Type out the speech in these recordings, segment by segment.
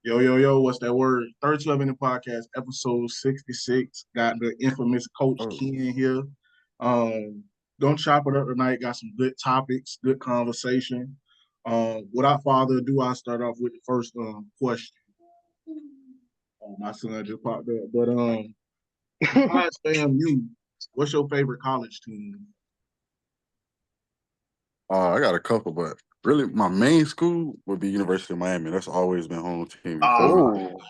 Yo, yo, yo, what's that word? 32 Minute Podcast, episode 66. Got the infamous Coach Oh, Ken here. Um, don't chop it up tonight. Got some good topics, good conversation. Without further ado, I'll start off with the first question. My son just popped up. But besides FAMU, what's your favorite college team? I got a couple, but really, my main school would be University of Miami. That's always been home team. You feel me? Oh,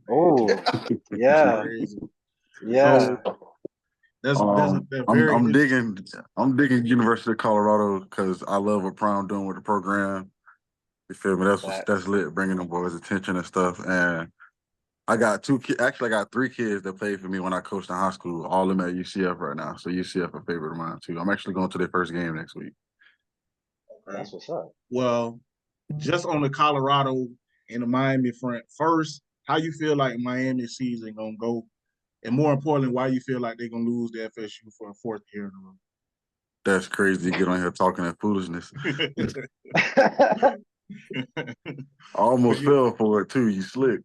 Oh, wow, oh, that's yeah, crazy. So yeah. that's I'm very I'm interesting. digging I'm digging University of Colorado because I love what Prime doing with the program. You feel me? That's Facts. lit, bringing them boys attention and stuff. And I got two kids. Actually, I got three kids that played for me when I coached in high school. All of them at UCF right now. So UCF a favorite of mine too. I'm actually going to their first game next week. Okay. That's what's up. Well, just on the Colorado and the Miami front, first, how you feel like Miami season gonna go, and more importantly, why you feel like they're gonna lose the FSU for a fourth year in That's crazy. You get on here talking that foolishness. a row. I But almost fell for it too. You slick.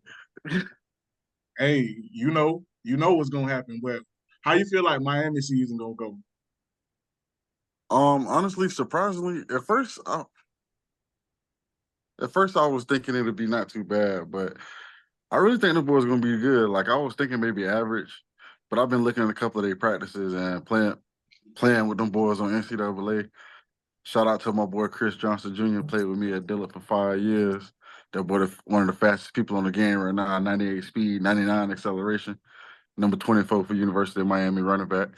hey, you know what's gonna happen. But how you feel like Miami season gonna go? Honestly, surprisingly, at first I was thinking it'd be not too bad, but I really think the boys gonna be good. Like I was thinking maybe average, but I've been looking at a couple of their practices and playing with them boys on NCAA. Shout out to my boy Chris Johnson Jr. Played with me at Dillard for 5 years. That boy, one of the fastest people on the game right now, 98 speed, 99 acceleration, number 24 for University of Miami running back.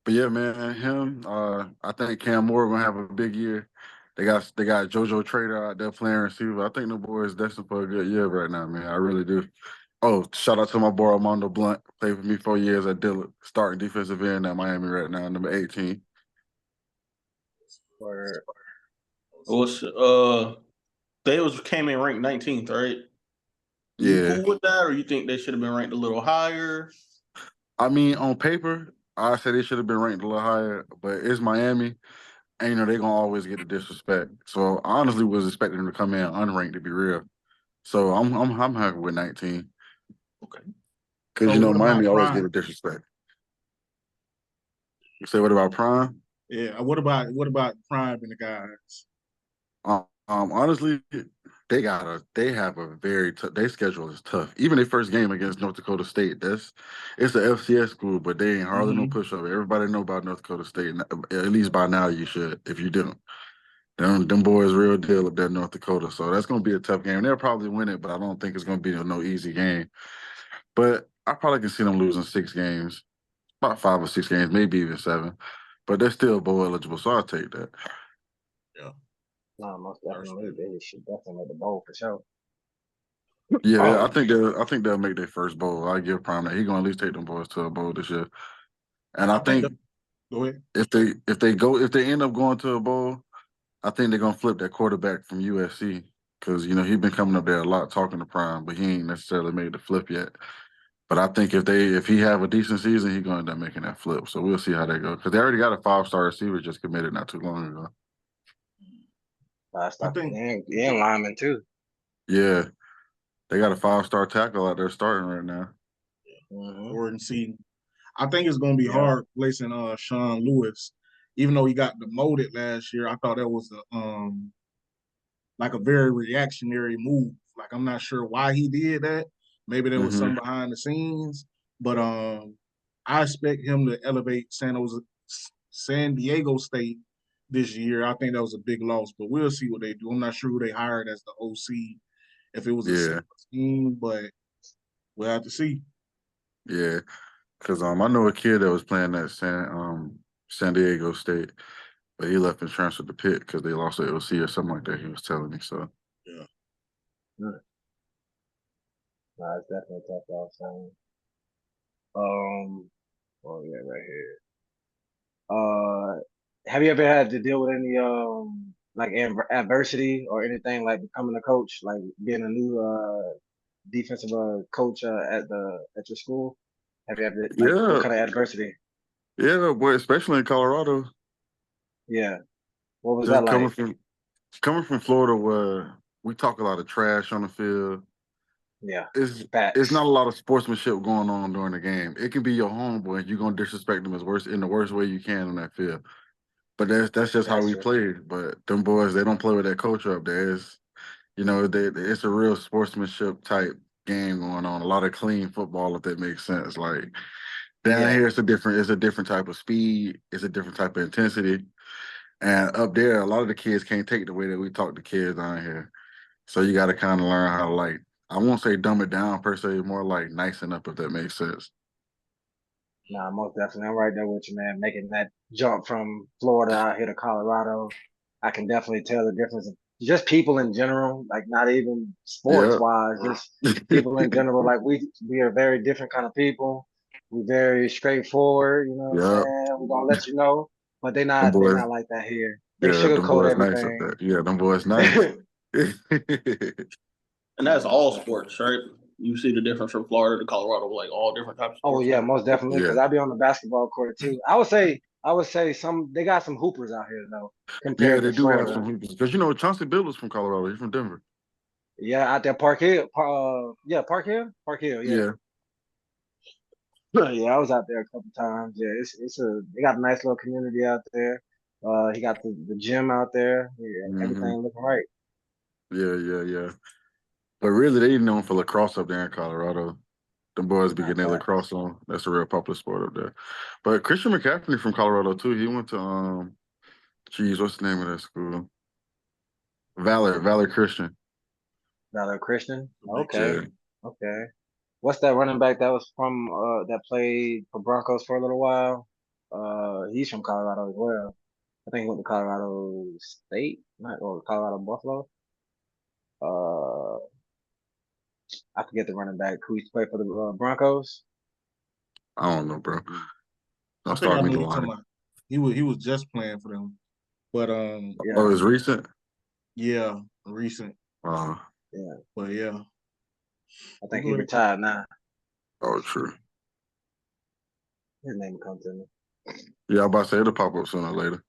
But yeah, man, him. I think Cam Moore gonna have a big year. They got JoJo Trader out there playing receiver. I think the boy is destined for a good year right now, man. I really do. Oh, shout out to my boy Armando Blunt. Played with me 4 years at Dillard, starting defensive end at Miami right now, number 18. Or What's they was came in ranked 19th, right? You Yeah, cool with that, or you think they should have been ranked a little higher? I mean on paper, I said they should have been ranked a little higher, but it's Miami, and they gonna always get the disrespect. So I honestly was expecting them to come in unranked to be real. So I'm happy with 19. Okay. Because So what Miami about always get a Prime? disrespect. You say what about Prime? Yeah, what about Prime and the guys? Honestly, they have a very tough. Their schedule is tough. Even their first game against North Dakota State, it's a FCS school, but they ain't hardly no Mm-hmm. pushover. Everybody know about North Dakota State. At least by now you should. If you didn't, them boys real deal up there in North Dakota. So that's gonna be a tough game. They'll probably win it, but I don't think it's gonna be no easy game. But I probably can see them losing 6 games, about 5 or 6 games, maybe even 7. But they're still bowl eligible, so I'll take that. Yeah, no, most definitely understand. they should definitely make the bowl for sure. Yeah, I Oh, think they'll make their first bowl. I give Prime that he gonna at least take them boys to a bowl this year. And I I think think that. Go ahead. if they end up going to a bowl, I think they're gonna flip that quarterback from USC because he's been coming up there a lot talking to Prime, but he ain't necessarily made the flip yet. But I think if he have a decent season, he's gonna end up making that flip. So we'll see how that goes because they already got a 5-star receiver just committed not too long ago. Last I time, think. and lineman too. Yeah, they got a 5-star tackle out there starting right now. Hmm. Jordan C. I think it's gonna be Yeah, hard placing Sean Lewis, even though he got demoted last year. I thought that was like a very reactionary move. Like I'm not sure why he did that. Maybe there was Hmm some behind the scenes, but I expect him to elevate San Diego State this year. I think that was a big loss, but we'll see what they do. I'm not sure who they hired as the OC, if it was a Yeah, similar scheme, but we'll have to see. yeah. Because I know a kid that was playing at San Diego State, but he left and transferred to Pitt because they lost the OC or something like that. He was telling me so. Yeah. mm. No, it's definitely tough outside. Um, oh yeah, right here. Uh, have you ever had to deal with any like adversity or anything like becoming a coach, like being a new defensive coach at your school? Have you ever like what Yeah, kind of adversity? yeah, boy, especially in Colorado, Yeah, what was that just coming like? from coming from Florida, where we talk a lot of trash on the field. Yeah. it's Facts. not a lot of sportsmanship going on during the game. It can be your homeboy, and you're gonna disrespect them in the worst way you can on that field. But that's just how That's we true. played. But them boys, they don't play with that culture up there. It's a real sportsmanship type game going on. A lot of clean football, if that makes sense. Like down Yeah. here, it's a different type of speed. It's a different type of intensity. And up there, a lot of the kids can't take the way that we talk to kids down here. So you got to kind of learn how to like, I won't say dumb it down per se, more like nicen up, if that makes sense. Nah, most definitely. I'm right there with you, man. Making that jump from Florida out here to Colorado, I can definitely tell the difference. Just people in general, like not even sports Yeah. wise, just people in general. Like we are very different kind of people. We're very straightforward. You know what I'm Yeah. saying? We're gonna let you know, but Them they're boys, not like that here. They yeah, them sugarcoat boys nice up everything. there. Yeah, them boys nice. And that's all sports, right? You see the difference from Florida to Colorado, like all different types of Oh sports, yeah, right? most definitely. Yeah. Because I be on the basketball court too. I would say some they got some hoopers out here though Yeah, compared they to do have some Florida. hoopers. Because, Chauncey Billups from Colorado. He's from Denver. Yeah, out there, Park Hill. Yeah, Park Hill. Yeah, Yeah. yeah. I was out there a couple times. Yeah, they got a nice little community out there. He got the gym out there. Yeah, Hmm. everything looking right. Yeah. But really, they known for lacrosse up there in Colorado. The boys be Not getting their that. lacrosse on. That's a real popular sport up there. But Christian McCaffrey from Colorado too. He went to what's the name of that school? Valor Christian. Valor Christian. Okay, Yeah. okay. What's that running back that was from that played for Broncos for a little while? He's from Colorado as well. I think he went to Colorado State, not or Colorado Buffalo. Uh, I forget the running back who used to play for the Broncos. I don't know, bro. I Don't think start I me know to you talking line. about. He was just playing for them, but Oh, Yeah, it's recent. yeah, recent. Uh, yeah. But yeah, I you think go he ahead. retired now. oh, true. His name comes to me. Yeah, I'm about to say it'll pop up sooner or later.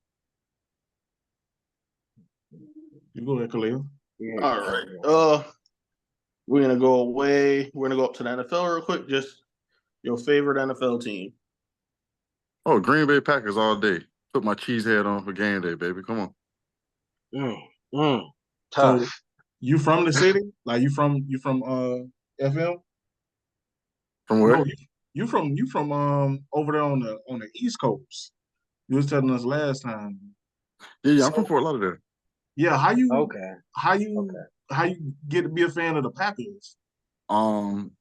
You go ahead, Khalil. Yeah, All yeah, right. yeah. We're gonna go away. We're gonna go up to the NFL real quick. Just your favorite NFL team. Oh, Green Bay Packers all day. Put my cheese head on for game day, baby. Come on. Mm, mm, So tough. you from the city? Like you from FM? From No, where? you from over there on the East Coast. You was telling us last time. Yeah, I'm from So Fort Lauderdale. yeah, Okay, how you okay. how you get to be a fan of the Packers? Um,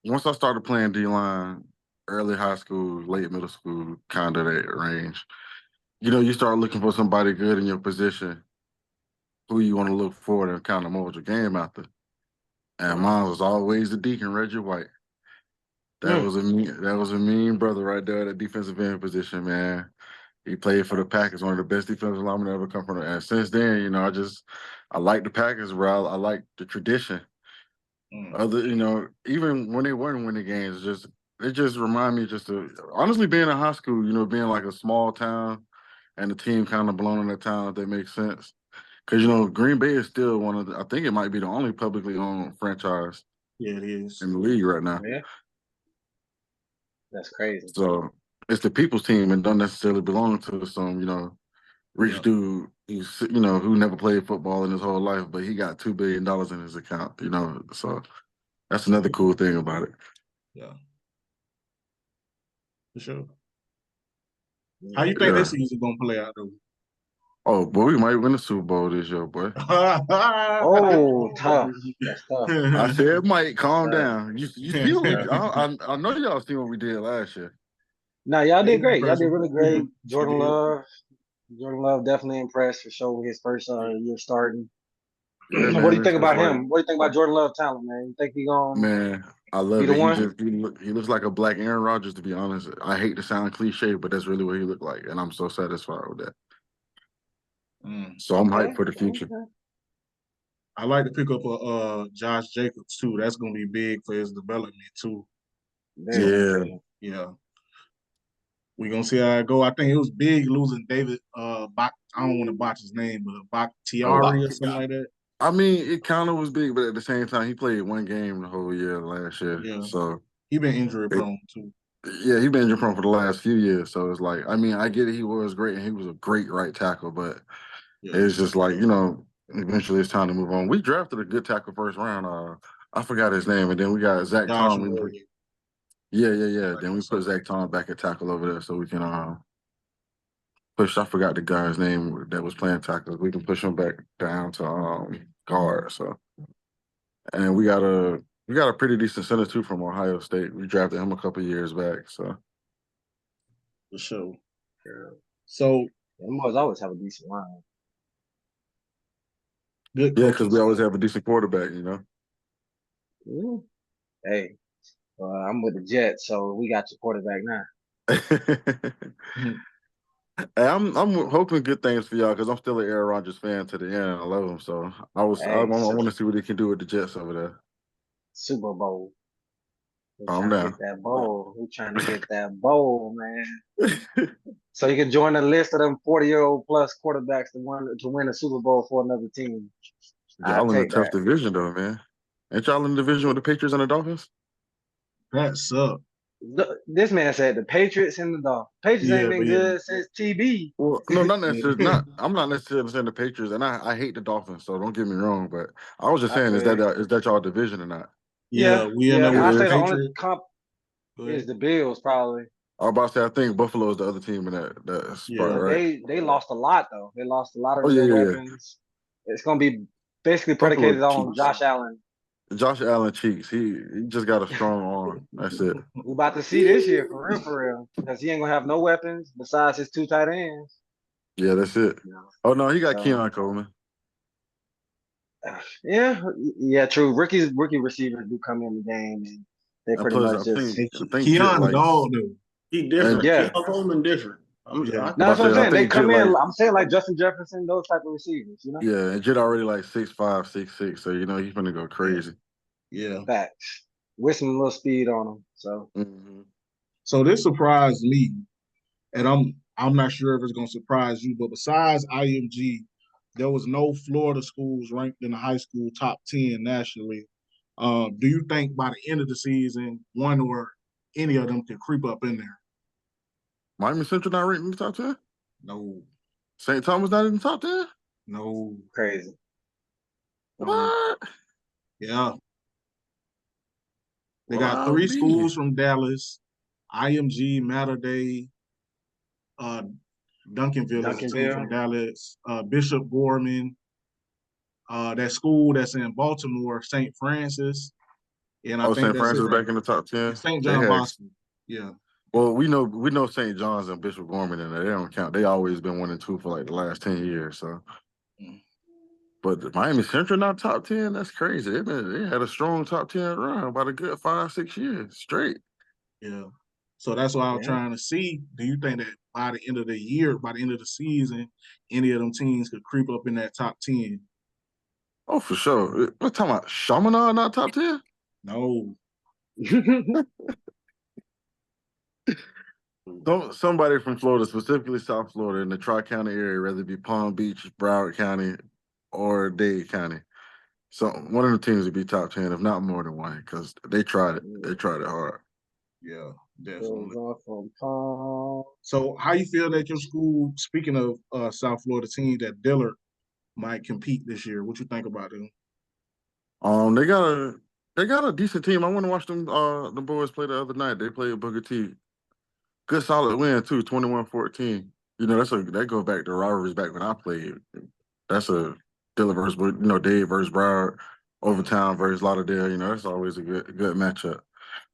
Once I started playing D line, early high school, late middle school, kind of that range. You start looking for somebody good in your position, who you want to look forward and kind of mold your game after. And Right. mine was always the Deacon Reggie White. Mm, That was a mean brother right there at the defensive end position, man. He played for the Packers, one of the best defensive linemen to ever come from. And since then, I like the Packers, bro. I like the tradition. Mm, Even when they weren't winning games, it just remind me just to honestly being in high school, being like a small town and the team kind of belong in that town, if that makes sense. Because Green Bay is still I think it might be the only publicly owned franchise yeah, it is. in the league right now. yeah, that's crazy. So it's the people's team and don't necessarily belong to some, rich Yeah, dude who never played football in his whole life, but he got $2 billion in his account. So that's another cool thing about it. yeah, for sure. How Yeah. you think Yeah. this season gonna play out though? Oh, boy, we might win the Super Bowl this year, boy. Oh, tough. That's tough. I said, Mike, That's calm tough. down. You see what we? Tough. I know y'all see what we did last year. No, y'all It did was great. Y'all did impressive. really great. We did. Jordan Love definitely impressed for sure with his first year starting. Yeah, What do man. you It's think just about like, him? What do you think about Jordan Love talent, man? You think he gonna man, I be love the it. one? He looks like a black Aaron Rodgers, to be honest. I hate to sound cliche, but that's really what he looked like, and I'm so satisfied with that. Mm. So I'm hyped Okay, for the future. okay. I like to pick up a Josh Jacobs too. That's gonna be big for his development too. Very So Yeah, beneficial. yeah, we gonna see how it go. I think it was big losing David I don't want to botch his name, but oh, Bakhtiari or something like that. I mean, it kind of was big, but at the same time, he played one game the whole year last year. Yeah. So, He been injury prone too. yeah, he been injured prone for the last few years. So it's like, I mean, I get it. He was great and he was a great right tackle, but Yeah. it's just like, eventually it's time to move on. We drafted a good tackle first round. I forgot his name, and then we got Zach Josh Tom. Morgan. Yeah. Then we put Zach Tom back at tackle over there so we can push. I forgot the guy's name that was playing tackle. We can push him back down to guard. So, and we got a pretty decent center too from Ohio State. We drafted him a couple years back. So For sure. Yeah. So Them boys always have a decent line. good yeah, coaching because we always staff. have a decent quarterback. Mm. Hey, I'm with the Jets, so we got your quarterback now. Mhm. Hey, I'm hoping good things for y'all because I'm still an Aaron Rodgers fan to the end. I love him, so I Hey, want to see what he can do with the Jets over there. Super Bowl. We're Calm trying to down. get that bowl. We're trying to get that bowl, man. So you can join the list of them 40-year-old plus quarterbacks to win a Super Bowl for another team. I Y'all in a take tough that. division though, man. Ain't y'all in the division with the Patriots and the Dolphins? That sucked. This man said the Patriots and the Dolphins. Patriots ain't Yeah, been but yeah. good since TB. Well, no, not necessarily. Yeah. I'm not necessarily saying the Patriots, and I hate the Dolphins. So don't get me wrong, but I was just I saying, is feel that you. is that y'all division or not? Yeah, Yeah, we in there yeah. It with I the say the is. only Patriots. comp Go is ahead. the Bills, probably. I was about to say, I think Buffalo is the other team in that spot, Yeah. But right? they lost a lot though. They lost a lot Oh of yeah, their yeah, yeah. weapons. It's gonna be basically Buffalo predicated on cheeks. Josh Allen. Josh Allen cheeks. He just got a strong arm. That's it. We about to see this year for real, because he ain't gonna have no weapons besides his two tight ends. Yeah, that's it. You know? Oh no, he got So Keon Coleman. yeah, true. Rookie receivers do come in the game, and they And pretty plus, much I just think Hey, I think Jet Keon the like dog though. He and different. yeah. Keon Coleman different. Yeah. No, about that's to what I'm say I saying. They think Jet come in. like I'm saying like Justin Jefferson, those type of receivers. yeah, and Jet already like 6'5", 6'6", so he's gonna go Yeah. crazy. Yeah. Facts with some little speed on them. So Hmm. So this surprised me, and I'm not sure if it's gonna surprise you, but besides IMG, there was no Florida schools ranked in the high school top 10 nationally. Do you think by the end of the season, one or any of them could creep up in there? Miami Central not ranked in the top 10. No, St. Thomas not in the top 10. no, crazy. no. What? Yeah. They got Wow, three B. schools from Dallas, IMG, Mater Dei, uh, Duncanville is a team from Duncanville. Dallas, Bishop Gorman, that school that's in Baltimore, St. Francis, and I Oh, think St. that's it Francis right back in now. the top And 10. St. They John had Bosco. Yeah, well, we know St. John's and Bishop Gorman in there. They don't count. They always been 1 and 2 for like the last 10 years. So, mm. but the Miami Central not top 10. That's crazy. They had a strong top 10 run about a good 5-6 years straight. Yeah. So that's what I was Yeah. trying to see. Do you think that by the end of the year, by the end of the season, any of them teams could creep up in that top 10? Oh, for sure. We're talking about Chaminade not top 10. No. Somebody from Florida, specifically South Florida, in the Tri-County area, whether it be Palm Beach, Broward County, or Dade County. So one of the teams would be top 10, if not more than one, because they tried it. They tried it hard. Yeah, So definitely. going from Palm. So how you feel that your school, speaking of South Florida teams, that Dillard might compete this year? What you think about them? They got a decent team. I want to watch them the boys play the other night. They played Booker T. Good solid win too, 21-14. That goes back to rivalries back when I played. That's a Dillon versus Dave versus Broward, Overtown versus Lauderdale. That's always a good matchup,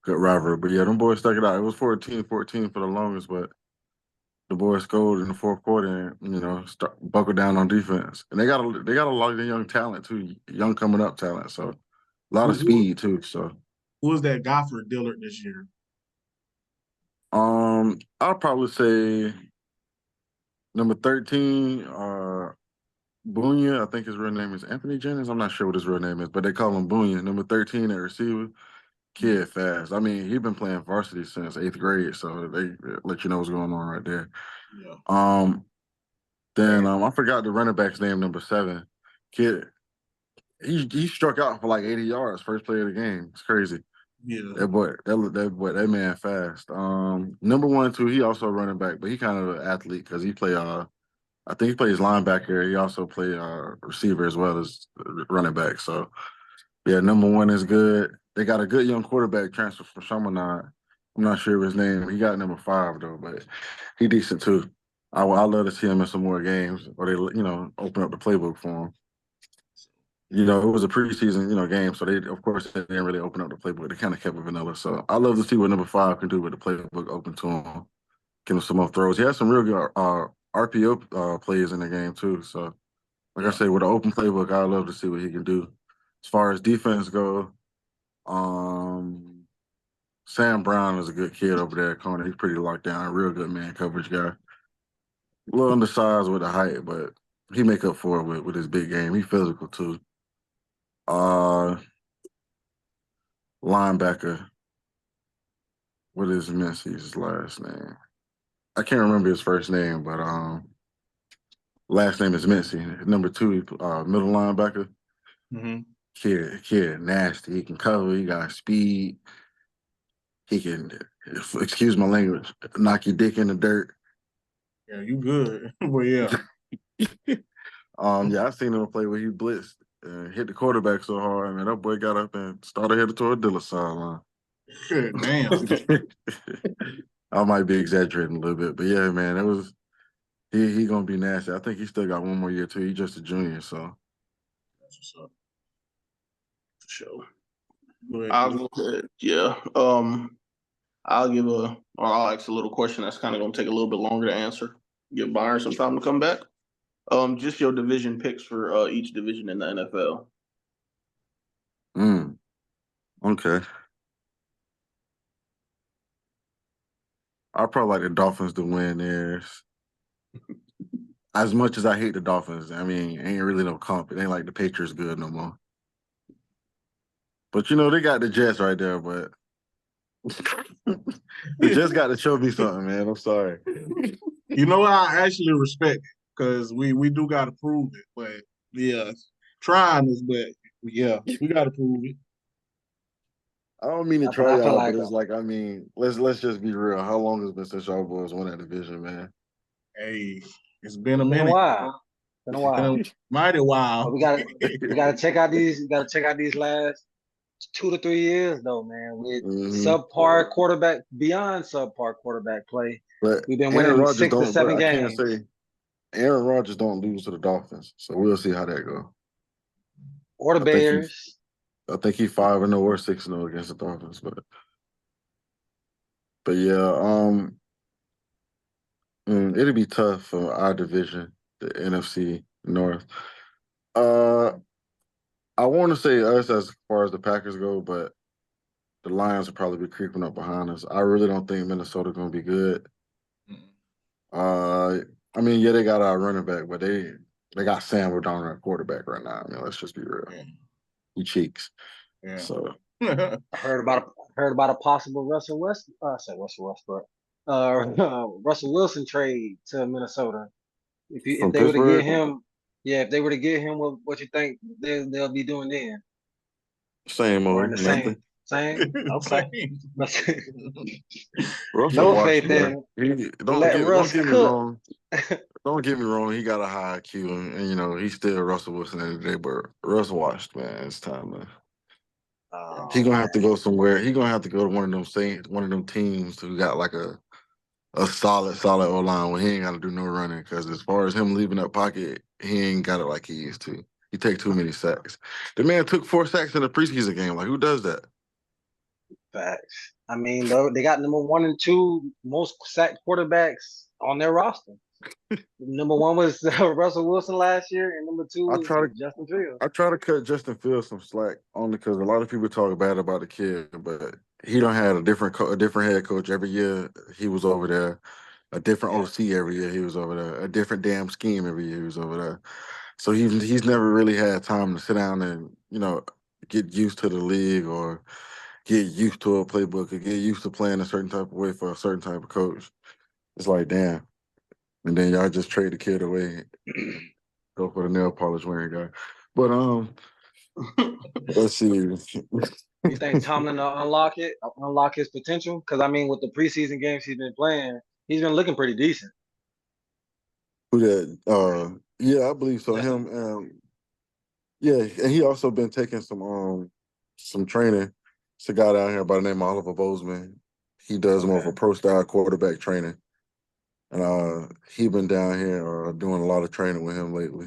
good rivalry. But yeah, them boys stuck it out. It was 14-14 for the longest, but the boys scored in the fourth quarter and buckled down on defense. And they got a lot of the young talent too, young coming up talent. So a lot of Who, speed too. So who is that guy for Dillard this year? I'll probably say number 13, Bunya. I think his real name is Anthony Jennings. I'm not sure what his real name is, but they call him Bunya. Number 13 at receiver. Kid fast. I mean, he's been playing varsity since 8th grade, so they let you know what's going on right there. Yeah. Then I forgot the running back's name, number 7. Kid he struck out for like 80 yards first play of the game. It's crazy. Yeah. That man fast. Number 1, 2, he also running back, but he kind of an athlete because he play I think he plays linebacker. He also play receiver as well as running back. So yeah, number 1 is good. They got a good young quarterback transfer from Chaminade. I'm not sure of his name. He got number 5 though, but he decent too. I love to see him in some more games, or they open up the playbook for him. It was a preseason game, so they of course they didn't really open up the playbook. They kind of kept it vanilla. So I love to see what number 5 can do with the playbook open to him. Give him some more throws. He has some real good RPO plays in the game too. So like I say, with an open playbook, I love to see what he can do. As far as defense go, Sam Brown is a good kid over there at corner. He's pretty locked down, real good man coverage guy. A little undersized with the height, but he make up for it with his big game. He physical too. Linebacker. What is Messi's last name? I can't remember his first name, but last name is Mincy. Number 2, middle linebacker. Mm-hmm. Kid, nasty. He can cover. He got speed. He can, excuse my language, knock your dick in the dirt. Yeah, you good. But yeah. Yeah, I seen him play where he blitzed and hit the quarterback so hard, man. That boy got up and started headed toward Dilla sideline. Damn. I might be exaggerating a little bit, but yeah, man, it was he gonna be nasty. I think he still got 1 more year too. He's just a junior, so That's what's up. For sure. Go ahead. I'll go ahead. Yeah. I'll ask a little question that's kind of gonna take a little bit longer to answer. Give Byron some time to come back. Just your division picks for each division in the NFL. Okay. I probably like the Dolphins to win theirs. As much as I hate the Dolphins, I mean, ain't really no comp. It ain't like the Patriots good no more. But they got the Jets right there, but the Jets got to show me something, man. I'm sorry. You know what? I actually respect it because we do got to prove it. But yeah, trying this, but yeah, we got to prove it. I don't mean to I try feel y'all, like but it's like, I mean, let's just be real. How long has it been since y'all boys won that division, man? Hey, it's been a been a minute. while. Been a It's while. been a mighty while. But we gotta check out these. We gotta check out these last 2 to 3 years though, man. With subpar quarterback, beyond subpar quarterback play, But we've been Aaron winning Rodgers 6 to don't. But 7 I can't games. say Aaron Rodgers don't lose to the Dolphins, so we'll see how that go. Or the Bears. I think he's 5-0 or 6-0 against the Dolphins, but yeah, it'll be tough for our division, the NFC North. I want to say us as far as the Packers go, but the Lions will probably be creeping up behind us. I really don't think Minnesota's going to be good. I mean, yeah, they got our running back, but they got Sam down at quarterback right now. I mean, let's just be real. He cheeks. Yeah. So I heard about a possible Russell Westbrook. Russell Wilson trade to Minnesota. If they were to get him, if they were to get him, what you think they'll be doing then? Same Or old, the nothing. same. Okay. Russell No watched, faith in. don't Russ get me cook. wrong. Don't get me wrong. He got a high IQ, and he's still Russell Wilson at the day. But Russell watched, man. It's time to. He gonna have to go somewhere. He gonna have to go to one of them teams who got like a solid O line where he ain't got to do no running. Because as far as him leaving that pocket, he ain't got it like he used to. He take too many sacks. The man took 4 sacks in a preseason game. Like, who does that? Facts. I mean, though they got number 1 and 2 most sacked quarterbacks on their roster. Number 1 was Russell Wilson last year, and number 2 was Justin Fields. I try to cut Justin Fields some slack only because a lot of people talk bad about the kid, but he don't have a different head coach every year. He was over there, a different OC every year. He was over there, a different damn scheme every year. He was over there. So he's never really had time to sit down and get used to the league or get used to a playbook or get used to playing a certain type of way for a certain type of coach. It's like, damn. And then y'all just trade the kid away, go for the nail polish wearing guy. But Let's see. You think Tomlin will unlock his potential? Because I mean, with the preseason games he's been playing, he's been looking pretty decent. Who that? Yeah, I believe so. That's Him. Yeah, and he also been taking some training. It's a guy down here by the name of Oliver Bozeman. He does more of a pro style quarterback training, and he been down here doing a lot of training with him lately.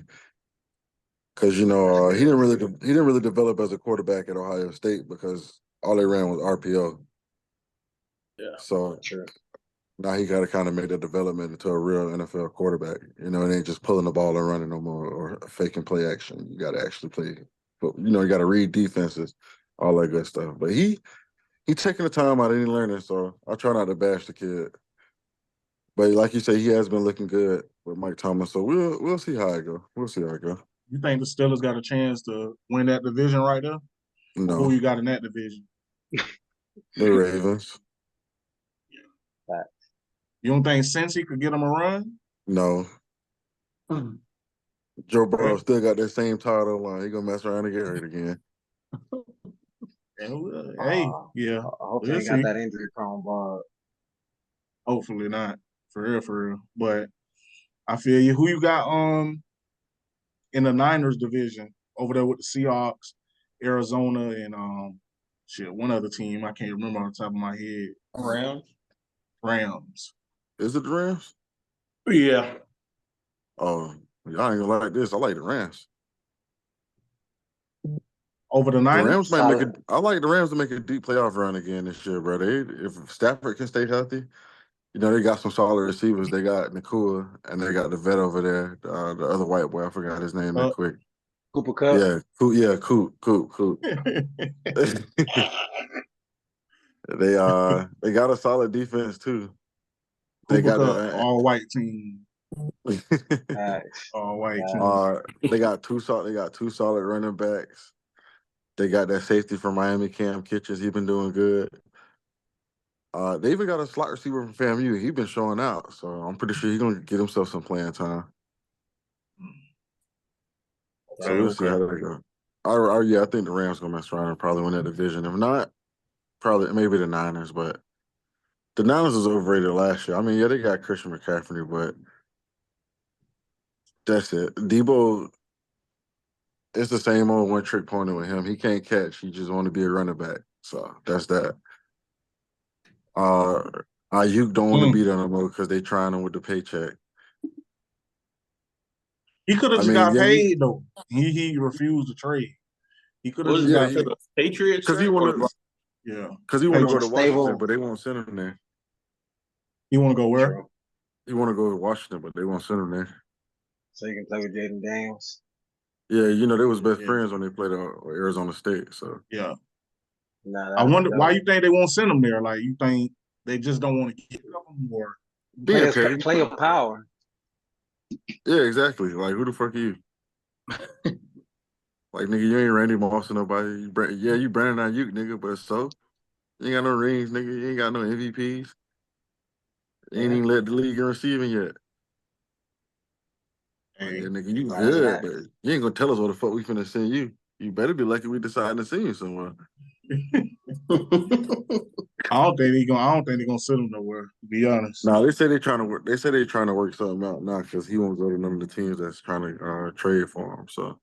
Because he didn't really develop as a quarterback at Ohio State because all they ran was RPO. Yeah. So true. now he got to kind of make that development into a real NFL quarterback. It ain't just pulling the ball and running no more or faking play action. You got to actually play. But you got to read defenses, all that good stuff. But he taking the time out of any learning, so I try not to bash the kid. But like you say, he has been looking good with Mike Thomas. So we'll see how it go. We'll see how it go. You think the Steelers got a chance to win that division right there? No, Who you got in that division? the Ravens. You don't think Cincy could get them a run? No. Joe Burrow still got that same title line. He gonna mess around and get hurt again. Hey, yeah. I hope we'll they ain't see. got that injury prone bug. Hopefully not. For real. But I feel you. Who you got in the Niners division over there with the Seahawks, Arizona, and one other team I can't remember on the top of my head. Rams. Is it the Rams? Yeah. Oh, y'all ain't gonna like this. I like the Rams. Over the The Niners? Rams might make it. I like the Rams to make a deep playoff run again this year, bro. If Stafford can stay healthy, they got some solid receivers. They got Nakua and they got the vet over there, the other white boy. I forgot his name that quick. Cooper Kupp? Yeah, Coop. They got a solid defense too. They got Kupp, all white team. Nice. All white team. They got two solid running backs. They got that safety from Miami, Cam Kitchens. He's been doing good. They even got a slot receiver from FAMU. He's been showing out, so I'm pretty sure he's gonna get himself some playing time. So we'll see how that go. I think the Rams gonna mess around and probably win that division. If not, probably maybe the Niners. But the Niners was overrated last year. I mean, yeah, they got Christian McCaffrey, but that's it. Debo, it's the same old one trick pony with him. He can't catch. He just want to be a running back. So that's that. Ayuk don't want to be there no more because they trying him with the paycheck. He could have just got paid though. He refused to trade. He could have just got paid. Patriots because he want to. Yeah, because he want to go to stable. Washington, but they won't send him there. He want to go where? True. He want to go to Washington, but they won't send him there. So you can play with Jaden Daniels. Yeah, they was best friends when they played at Arizona State. So yeah. Nah, I wonder why you think they won't send him there. Like you think they just don't want to get him or play your power. Yeah, exactly. Like who the fuck are you? Like nigga, you ain't Randy Moss or nobody. You Brandon Ayuk, nigga, but so you ain't got no rings, nigga. You ain't got no MVPs. You ain't even led the league in receiving yet. Hey, yeah, nigga, you good, but you ain't gonna tell us what the fuck we finna send you. You better be lucky we decide to send you somewhere. I don't think they're gonna send him nowhere, to be honest. No, they say they're trying to work. They say they're trying to work something out now because he won't go to none of the teams that's trying to trade for him. So,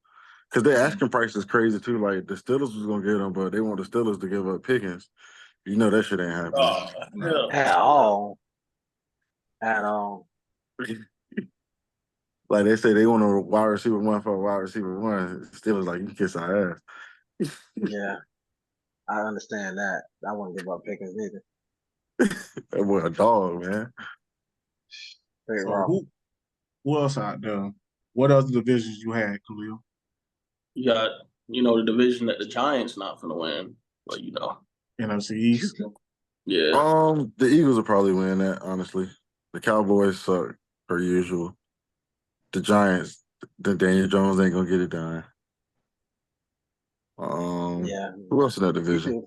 because their asking price is crazy too. Like the Steelers was gonna get him, but they want the Steelers to give up Pickens. That shit ain't happening at all. At all. Like they say they want a wide receiver one for a wide receiver one. Steelers like you kiss our ass. Yeah, I understand that. I wouldn't give up Pickens either. That boy a dog, man. So who else out there? What other divisions you had, Khalil? You got, the division that the Giants not gonna win, but NFC East. Yeah. The Eagles will probably win that, honestly. The Cowboys suck per usual. The Giants, the Daniel Jones ain't gonna get it done. Who else in that division?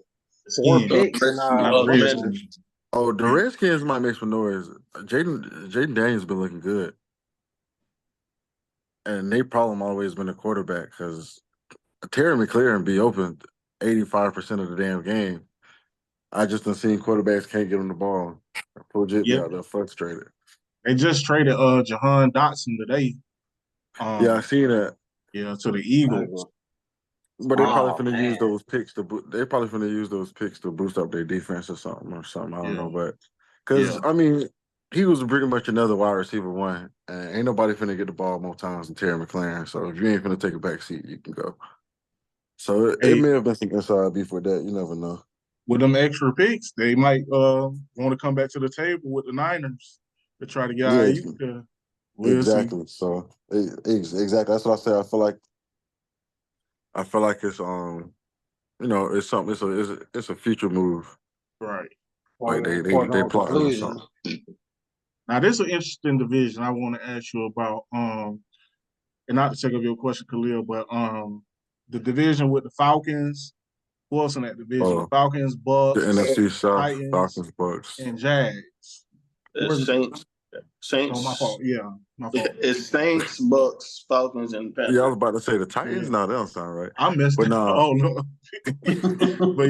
4 picks and the Redskins might make some noise. Jaden Daniels been looking good. And their problem always been the quarterback because Terry McLaurin be open 85% of the damn game. I just done seen quarterbacks can't get on the ball. Legit be Yeah, out there frustrated. they just traded Jahan Dotson today. Yeah, I seen that. Yeah, to the Eagles. But they probably Oh finna use man, those picks to they probably finna use those picks to boost up their defense or something. I don't Yeah, know, but yeah. because I mean, he was pretty much another wide receiver one, and ain't nobody finna get the ball more times than Terry McLaurin. So if you ain't finna take a back seat, you can go. So it Hey, may have been some inside beef with that. You never know. with them extra picks, they might want to come back to the table with the Niners to try to get Yeah, IU there. We'll see. exactly. So exactly. That's what I say. I feel like it's it's something. It's a future move. Right. Like they foregone plotting on conclusion. something. Now, this is an interesting division I want to ask you about. And not to take up your question, Khalil, but the division with the Falcons. Who else in that division? The Uh, Falcons, the Bucks, NFC South, Titans, Falcons, Bucks. and Jags. It's Oh, my Saints. fault. Yeah, my fault. It's Saints, Bucks, Falcons, and Yeah, I was Panthers. about to say the Titans. Yeah, No, that don't sound right. I messed But it. no, Oh no. But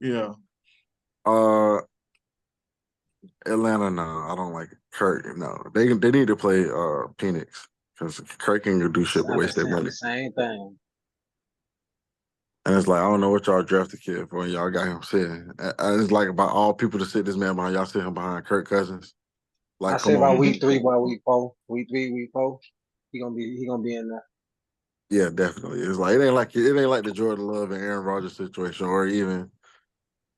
yeah. uh, Atlanta. No, I don't like Kirk. No, they need to play Phoenix because Kirk ain't do shit but I'm waste their saying money. the same thing. And it's like I don't know what y'all drafted kid for. And y'all got him sitting. It's like about all people to sit this man behind. Y'all sit him behind Kirk Cousins. I Like, say come about on. week 3, by week 3, week 4, he gonna be in there. Yeah, definitely. It's like it ain't like the Jordan Love and Aaron Rodgers situation, or even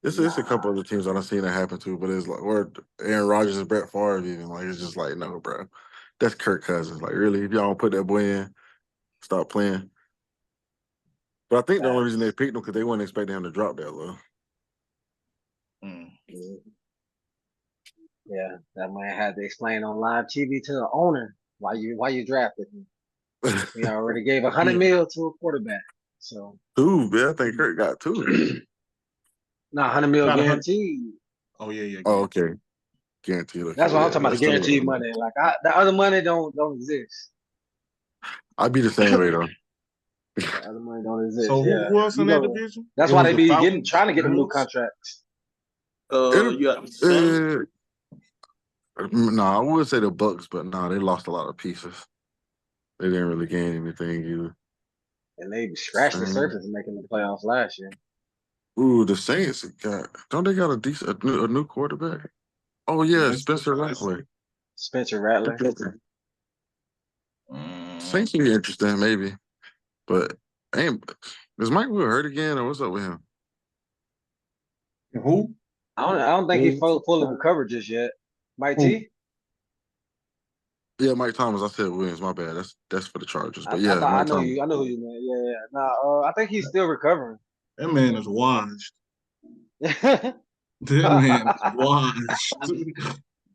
it's a couple Nah, other teams I've seen that happen to, but it's like or Aaron Rodgers and Brett Favre even like it's just like no, bro, that's Kirk Cousins. Like really, if y'all don't put that boy in, stop playing. But I think the only reason they facts. picked him because they weren't expecting him to drop that low. Mm. Mhm. Yeah, that man had to explain on live TV to the owner why you drafted him. We already gave 100 Yeah. mil to a quarterback, so Two, man. I think Kirk got two. nah, 100 mil Got 100. guaranteed. Oh yeah, Oh, yeah. okay. Guaranteed. That's Okay, what I'm yeah. talking about. The That's still a lot guaranteed of money. money, like the other money don't exist. I'd be the same way though. The other money don't exist. So Yeah, who else in you that go. division? That's It why was they the be Falcons trying to get and them who new else? contracts. It, You got the Saints. no, I would say the Bucks, but no, they lost a lot of pieces. They didn't really gain anything either. And they scratched the Saints. surface in making the playoffs last year. Ooh, the Saints don't they got a new quarterback? Oh yeah, Yes. Spencer Rattler. Spencer Rattler. Saints would be interesting, maybe. But ain't is Mike Will hurt again or what's up with him? Who? I don't think he Who? fully recovered just yet. Mike Who? T. Yeah, Mike Thomas. I said Williams, my bad. That's for the Chargers. But I yeah, thought Mike Thomas. I know who you meant. Yeah, yeah. Nah, I think he's still recovering. That man is washed. That man is washed. For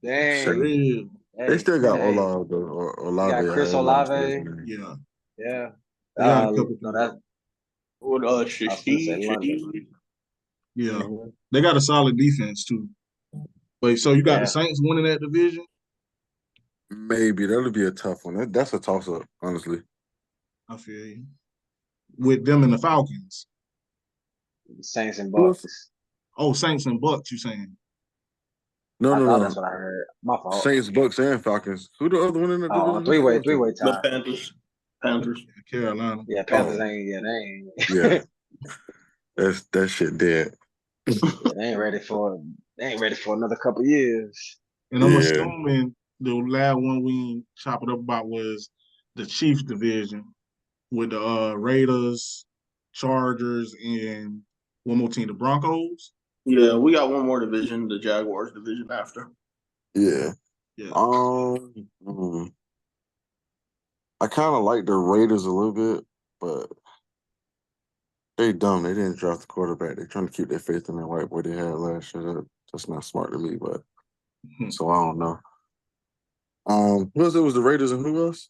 Dang. Shit. real. They Hey, still got hey. Olave or They got Olave, Chris however you say his Olave. name. Yeah. Yeah. They got a couple No, people. that With I was gonna say London. Shaheed. Yeah. Hmm. They got a solid defense too. But so you got the Yeah. Saints winning that division? Maybe that'll be a tough one. That's a toss up, honestly. I feel you. With them and the Falcons. Saints and Who else? Bucks. Oh, Saints and Bucks, you saying? No, I no, thought that's no. what I heard. My fault. Saints, Bucks, and Falcons. Who the other one in the Oh, division? Who else? three way The tie. Panthers. Panthers. Carolina. Yeah, Panthers Oh, ain't. Yeah, they yeah. ain't. That's that shit dead. Yeah, they ain't ready for. They ain't ready for another couple years. And I'm Yeah. assuming the last one we chop it up about was the Chiefs division with the Raiders, Chargers, and one more team, the Broncos. Yeah, we got one more division, the Jaguars division after. Yeah. Yeah. Hmm. I kind of like the Raiders a little bit, but they dumb. They didn't draft the quarterback. They're trying to keep their faith in that white boy they had last year. That's not smart to me, but so I don't know. Who else? It was the Raiders and who else?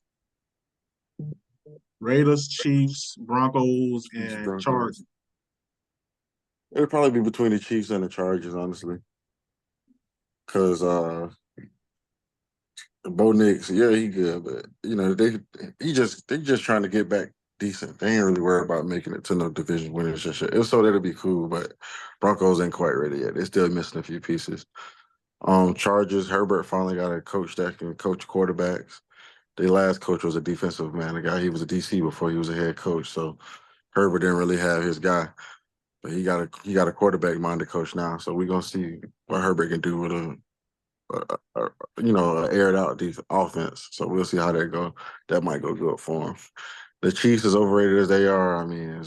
Raiders, Chiefs, Broncos, Chiefs, and Broncos. Chargers. It'd probably be between the Chiefs and the Chargers, honestly. Cause Bo Nix, yeah, he good, but you know they just trying to get back decent. They ain't really worried about making it to no division winners and shit. If so, that'd be cool, but Broncos ain't quite ready yet. They're still missing a few pieces. Chargers, Herbert finally got a coach that can coach quarterbacks. Their last coach was a defensive man, a guy he was a DC before he was a head coach. So Herbert didn't really have his guy. But he got a quarterback minded coach now. So we're gonna see what Herbert can do with a aired out offense. So we'll see how that go. That might go good for him. The Chiefs, as overrated as they are, I mean,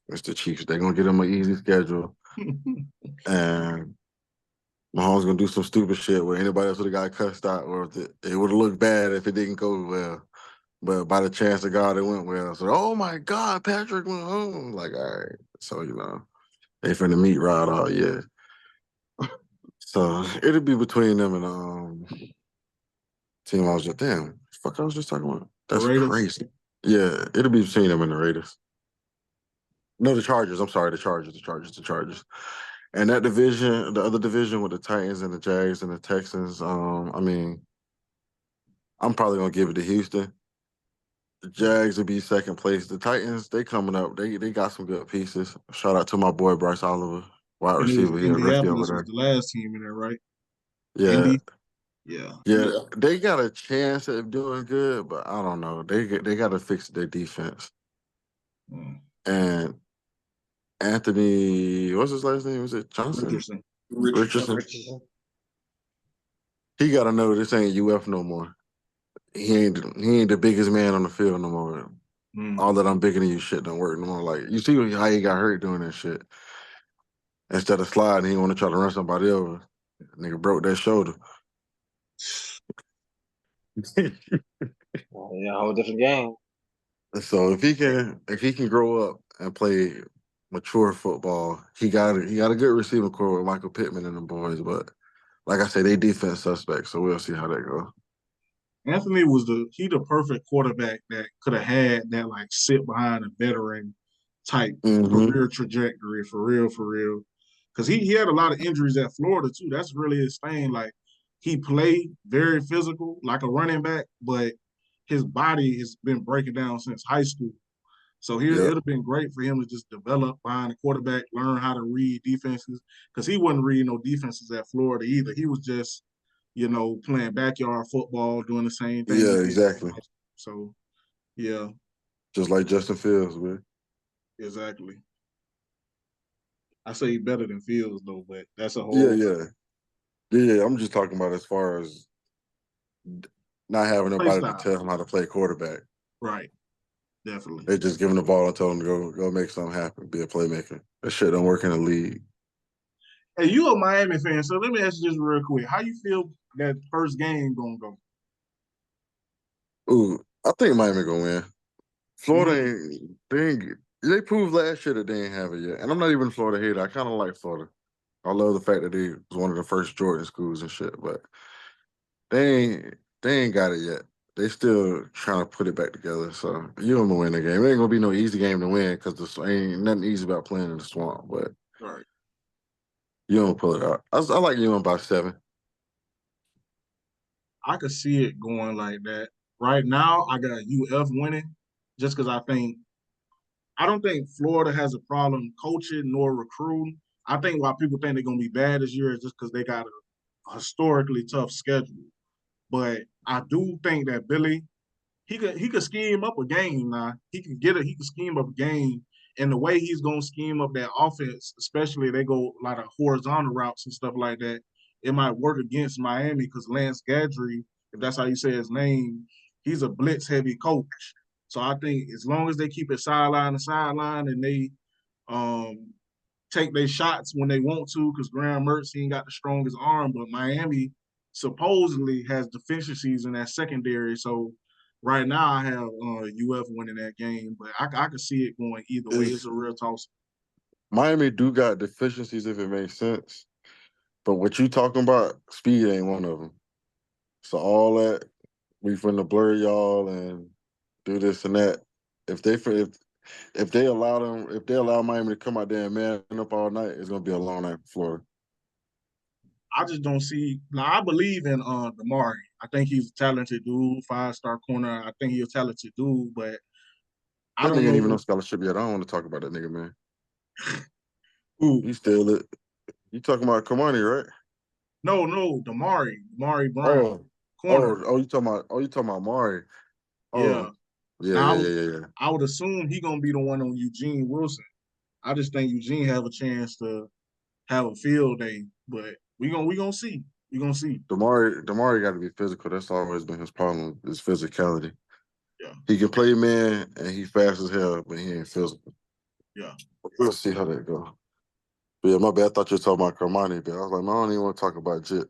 it's the Chiefs. They're gonna get them an easy schedule, and Mahomes gonna do some stupid shit where anybody else would have got cussed out, or it would have looked bad if it didn't go well. But by the chance of God, it went well. So, oh my God, Patrick went home. Like, all right. So, they finna meet Rod all year. So it'll be between them and team I was just fuck I was just talking about. The That's Raiders. crazy. Yeah, it'll be between them and the Raiders. No, the Chargers. I'm sorry, the Chargers. And that division, the other division with the Titans and the Jags and the Texans, I mean, I'm probably gonna give it to Houston. The Jags will be second place. The Titans, they coming up. They got some good pieces. Shout out to my boy Bryce Oliver, wide And it was receiver. He a rookie over Indianapolis was there. the last team in there, right? Yeah, Indy. Yeah. yeah, they got a chance at doing good, but I don't know. They got to fix their defense. Mm. And Anthony, what's his last name? Was it Johnson? Richardson. Richardson. He got to know this ain't UF no more. He ain't the biggest man on the field no more. Mm. All that I'm bigger than you shit don't work no more. Like you see how he got hurt doing that shit. Instead of sliding, he want to try to run somebody over. Nigga broke that shoulder. Well, yeah, a whole different game. So if he can grow up and play mature football, he got a good receiving core with Michael Pittman and the boys. But like I say, they defense suspects, so we'll see how that goes. Anthony was the perfect quarterback that could have had that like sit behind a veteran type career trajectory for real. Because he had a lot of injuries at Florida too. That's really his thing. Like he played very physical, like a running back, but his body has been breaking down since high school. So it Yep. would have been great for him to just develop behind the quarterback, learn how to read defenses, because he wasn't reading no defenses at Florida either. He was just, playing backyard football, doing the same thing he Yeah, did. exactly. So, yeah, Just like Justin Fields, man. exactly. I say better than Fields though, but that's a Yeah, whole yeah. I'm just talking about as far as not having play nobody to style. tell him how to play quarterback. Right, definitely. They just give him the ball and tell him to go make something happen, be a playmaker. That shit don't work in the league. Hey, you a Miami fan, so let me ask you just real quick. How you feel that first game gonna go? Ooh, I think Miami gonna win. Florida Mm-hmm. they proved last year that they ain't have it yet. And I'm not even a Florida hater. I kind of like Florida. I love the fact that they was one of the first Jordan schools and shit, but they ain't got it yet. They still trying to put it back together. So you don't win the game. It ain't gonna be no easy game to win because ain't nothing easy about playing in the swamp. But Right. you don't pull it out. I like you by 7. I could see it going like that. Right now, I got UF winning just because I don't think Florida has a problem coaching nor recruiting. I think why people think they're gonna be bad this year is just because they got a historically tough schedule. But I do think that Billy, he could scheme up a game now. He could scheme up a game. And the way he's gonna scheme up that offense, especially if they go a lot of horizontal routes and stuff like that, it might work against Miami because Lance Gadry, if that's how you say his name, he's a blitz heavy coach. So I think as long as they keep it sideline to sideline and they um, take their shots when they want to, because Graham Mertz, he ain't got the strongest arm, but Miami supposedly has deficiencies in that secondary. So right now I have UF winning that game, but I could see it going either way. It's Is a real toss. Miami do got deficiencies if it makes sense, but what you talking about, speed ain't one of them. So all that we finna blur y'all and do this and that. If they allow Miami to come out there and man up all night, it's gonna be a long night for Florida. I just don't see. Now I believe in Damari. I think he's a talented dude, 5-star corner. I think he's a talented dude, but I That don't nigga ain't even know on scholarship yet. I don't want to talk about that nigga, man. who. You still it. You talking about Kamani, right? No, Damari Brown, corner. You talking about Mari. Yeah. Oh, yeah, Now yeah, yeah, yeah, yeah. I would assume he gonna be the one on Eugene Wilson. I just think Eugene have a chance to have a field day, but we gonna see. We gonna see. Damari got to be physical. That's always been his problem, his physicality. Yeah. He can play man and he fast as hell, but he ain't physical. Yeah. We'll see how that goes. But yeah, my bad. I thought you were talking about Kamani, but I was like, man, I don't even want to talk about Jit.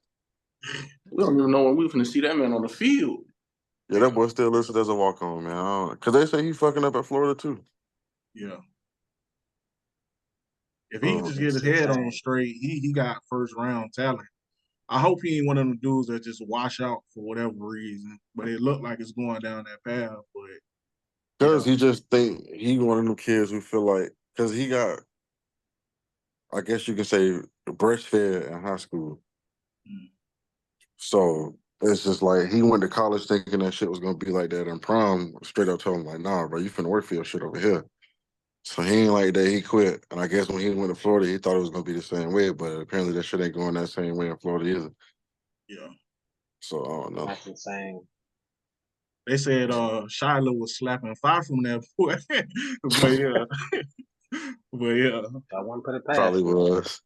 We don't even know when we're finna see that man on the field. Yeah, that boy still listed as a walk-on, man. Because they say he fucking up at Florida, too. Yeah. If he can just get his head on straight, he got first round talent. I hope he ain't one of them dudes that just wash out for whatever reason. But it looked like it's going down that path. But Because he just think he one of them kids who feel like, because he got, I guess you could say, breastfed in high school. So it's just like he went to college thinking that shit was gonna be like that, and prom straight up told him like, nah, bro, you finna work for your shit over here. So he ain't like that. He quit, and I guess when he went to Florida, he thought it was gonna be the same way, but apparently that shit ain't going that same way in Florida either. yeah. So I don't know. That's insane. They said Shiloh was slapping fire from that boy. But yeah. But yeah. I wouldn't put it past Probably him. was.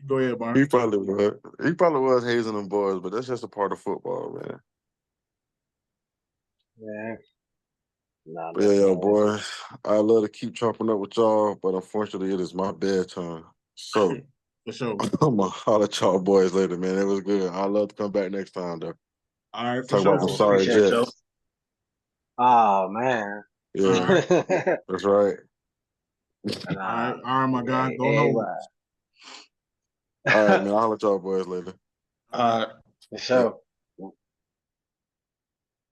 Go ahead, Mark. He probably was. He probably was hazing them boys, but that's just a part of football, man. Yeah. Nah, But yeah, boys. I love to keep chopping up with y'all, but unfortunately, it is my bedtime. So For sure. I'm gonna holler at y'all boys later, man. It was good. I'd love to come back next time, though. All right, for Talk sure. about them sorry Appreciate you. Jets. Oh man. Yeah, All right. that's right. All right, my guy. Go Noles. All right, man. I'll holler at y'all boys later. Uh, For sure.